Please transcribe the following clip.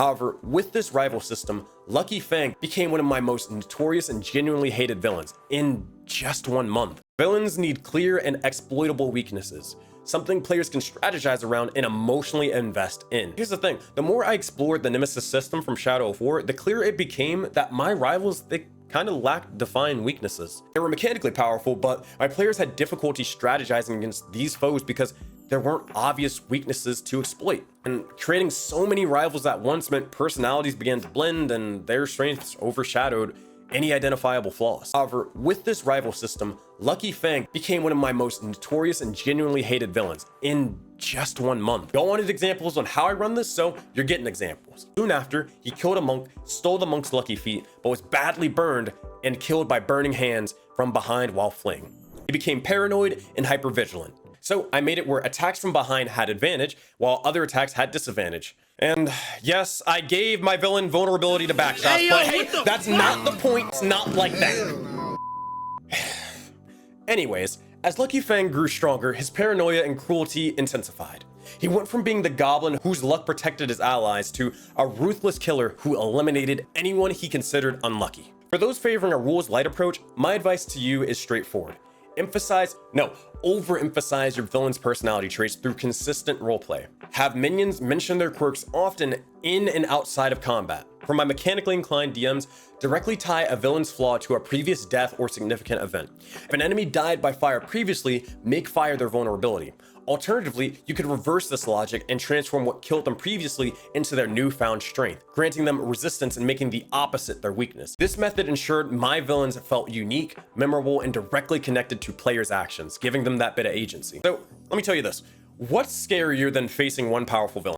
However, with this rival system, Lucky Fang became one of my most notorious and genuinely hated villains in just 1 month. Villains need clear and exploitable weaknesses, something players can strategize around and emotionally invest in. Here's the thing, the more I explored the Nemesis system from Shadow of War, the clearer it became that my rivals, they kind of lacked defined weaknesses. They were mechanically powerful, but my players had difficulty strategizing against these foes because there weren't obvious weaknesses to exploit. And creating so many rivals at once meant personalities began to blend and their strengths overshadowed any identifiable flaws. However, with this rival system, Lucky Fang became one of my most notorious and genuinely hated villains in just 1 month. Y'all wanted examples on how I run this, so you're getting examples. Soon after, he killed a monk, stole the monk's lucky feet, but was badly burned and killed by burning hands from behind while fleeing. He became paranoid and hypervigilant. So I made it where attacks from behind had advantage, while other attacks had disadvantage. And yes, I gave my villain vulnerability to backshots, but hey, that's not the point. It's not like that. Anyways, as Lucky Fang grew stronger, his paranoia and cruelty intensified. He went from being the goblin whose luck protected his allies to a ruthless killer who eliminated anyone he considered unlucky. For those favoring a rules light approach, my advice to you is straightforward. Overemphasize your villain's personality traits through consistent roleplay. Have minions mention their quirks often in and outside of combat. For my mechanically inclined DMs, directly tie a villain's flaw to a previous death or significant event. If an enemy died by fire previously, make fire their vulnerability. Alternatively, you could reverse this logic and transform what killed them previously into their newfound strength, granting them resistance and making the opposite their weakness. This method ensured my villains felt unique, memorable, and directly connected to players' actions, giving them that bit of agency. So let me tell you this, what's scarier than facing one powerful villain?